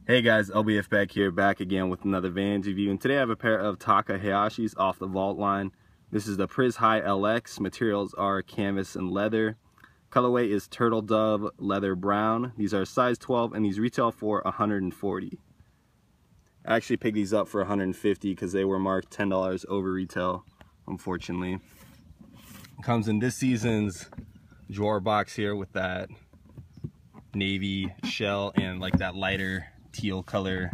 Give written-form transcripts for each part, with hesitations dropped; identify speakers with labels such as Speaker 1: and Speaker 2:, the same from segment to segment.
Speaker 1: Hey guys, LBF back here, back again with another Vans review, and today I have a pair of Taka Hayashis off the Vault line. This is the Priz High LX. Materials are canvas and leather. Colorway is Turtledove leather brown. These are size 12 and these retail for $140. I actually picked these up for $150 because they were marked $10 over retail, unfortunately. Comes in this season's drawer box here with that navy shell and like that lighter teal color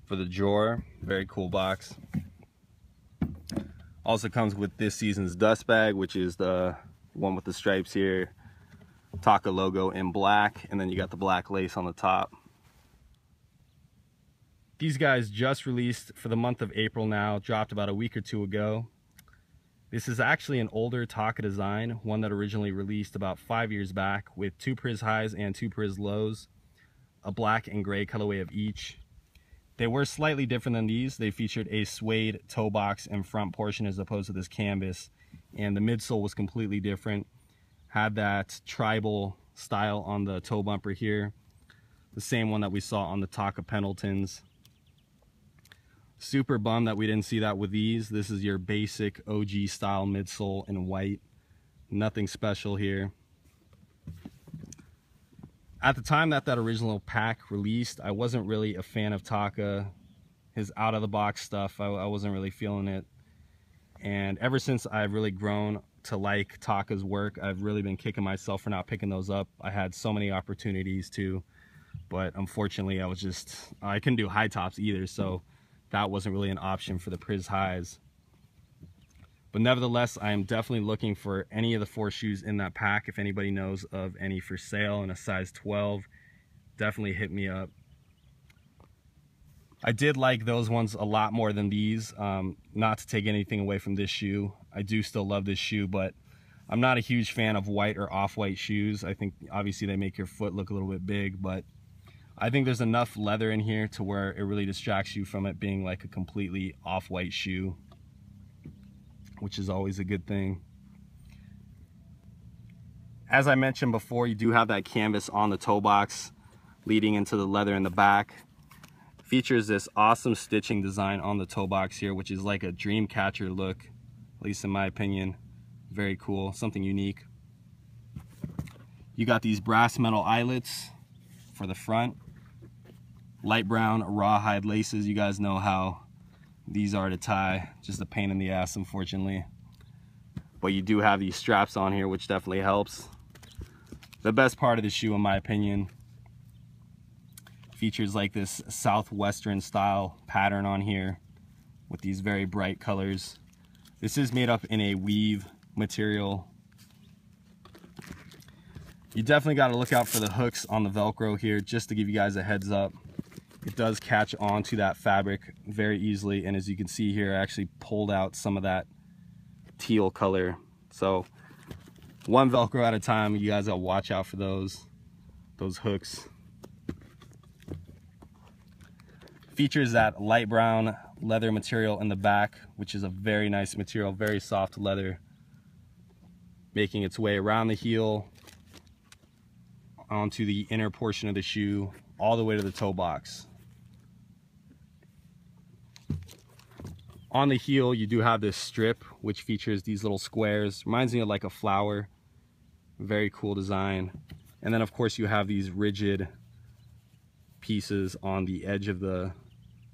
Speaker 1: for the drawer. Very cool box. Also comes with this season's dust bag, which is the one with the stripes here, Taka logo in black, and then you got the black lace on the top. These guys just released for the month of April now, dropped about a week or two ago. This is actually an older Taka design, one that originally released about 5 years back with 2 Priz highs and 2 Priz lows, a black and gray colorway of each. They were slightly different than these. They featured a suede toe box and front portion as opposed to this canvas, and the midsole was completely different. Had that tribal style on the toe bumper here, the same one that we saw on the Taka Pendletons. Super bummed that we didn't see that with these. This is your basic OG style midsole in white. Nothing special here. At the time that original pack released, I wasn't really a fan of Taka. His out-of-the-box stuff, I wasn't really feeling it. And ever since I've really grown to like Taka's work, I've really been kicking myself for not picking those up. I had so many opportunities to, but unfortunately I couldn't do high tops either, so that wasn't really an option for the Priz highs. But nevertheless, I am definitely looking for any of the 4 shoes in that pack. If anybody knows of any for sale in a size 12, definitely hit me up. I did like those ones a lot more than these. Not to take anything away from this shoe. I do still love this shoe, but I'm not a huge fan of white or off-white shoes. I think obviously they make your foot look a little bit big, but I think there's enough leather in here to where it really distracts you from it being like a completely off-white shoe, which is always a good thing. As I mentioned before, you do have that canvas on the toe box leading into the leather in the back. Features this awesome stitching design on the toe box here, which is like a dream catcher look, at least in my opinion. Very cool, something unique. You got these brass metal eyelets for the front. Light brown rawhide laces. You guys know how these are to tie, just a pain in the ass, unfortunately. But you do have these straps on here, which definitely helps. The best part of the shoe, in my opinion, features like this southwestern style pattern on here with these very bright colors. This is made up in a weave material. You definitely got to look out for the hooks on the Velcro here, just to give you guys a heads up. It does catch onto that fabric very easily, and as you can see here, I actually pulled out some of that teal color. So one Velcro at a time, you guys gotta watch out for those hooks. Features that light brown leather material in the back, which is a very nice material, very soft leather, making its way around the heel onto the inner portion of the shoe, all the way to the toe box. On the heel, you do have this strip, which features these little squares. Reminds me of like a flower. Very cool design. And then of course you have these rigid pieces on the edge of the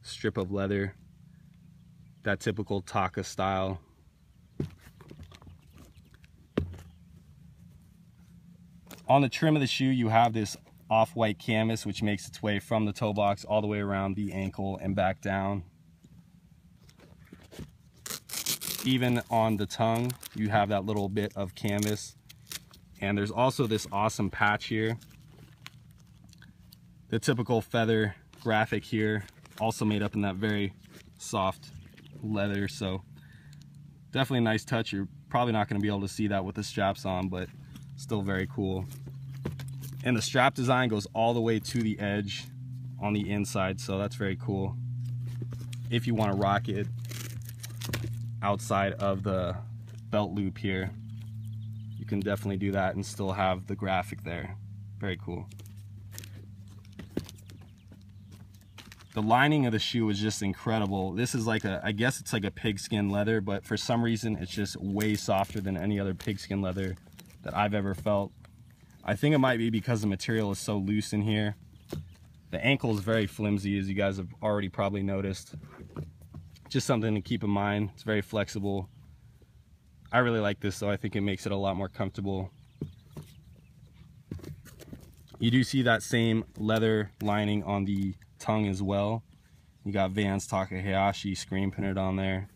Speaker 1: strip of leather. That typical Taka style. On the trim of the shoe, you have this off-white canvas, which makes its way from the toe box all the way around the ankle and back down. Even on the tongue, you have that little bit of canvas. And there's also this awesome patch here. The typical feather graphic here, also made up in that very soft leather. So definitely a nice touch. You're probably not going to be able to see that with the straps on, but still very cool. And the strap design goes all the way to the edge on the inside, so that's very cool. If you want to rock it outside of the belt loop here, you can definitely do that and still have the graphic there. Very cool. The lining of the shoe is just incredible. This is like I guess it's like a pigskin leather, but for some reason it's just way softer than any other pigskin leather that I've ever felt. I think it might be because the material is so loose in here. The ankle is very flimsy, as you guys have already probably noticed. Just something to keep in mind. It's very flexible. I really like this, so I think it makes it a lot more comfortable. You do see that same leather lining on the tongue as well. You got Vans Taka Hayashi screen printed on there.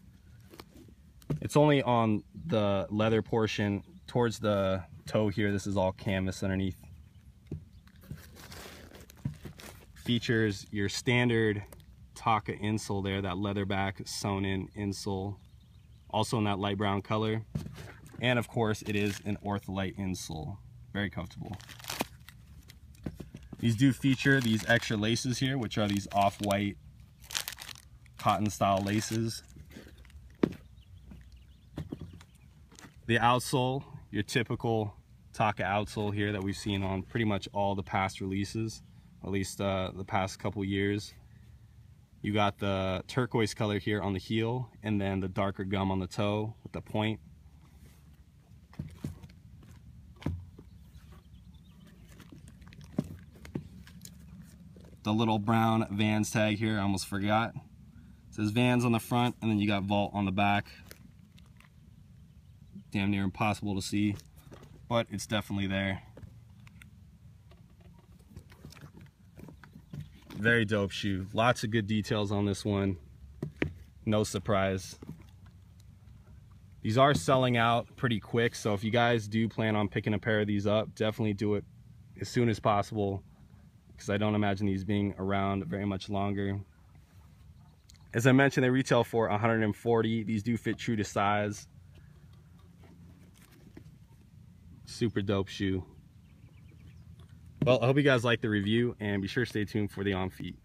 Speaker 1: It's only on the leather portion towards the toe here. This is all canvas underneath. Features your standard Taka insole there, that leather back sewn in insole, also in that light brown color. And of course it is an ortholite insole. Very comfortable. These do feature these extra laces here, which are these off-white cotton style laces. The outsole, your typical Taka outsole here that we've seen on pretty much all the past releases, at least the past couple years. You got the turquoise color here on the heel, and then the darker gum on the toe with the point. The little brown Vans tag here, I almost forgot. It says Vans on the front, and then you got Vault on the back. Damn near impossible to see, but it's definitely there. Very dope shoe. Lots of good details on this one. No surprise. These are selling out pretty quick, so if you guys do plan on picking a pair of these up, definitely do it as soon as possible, because I don't imagine these being around very much longer. As I mentioned, they retail for $140. These do fit true to size. Super dope shoe. Well, I hope you guys liked the review, and be sure to stay tuned for the on feet.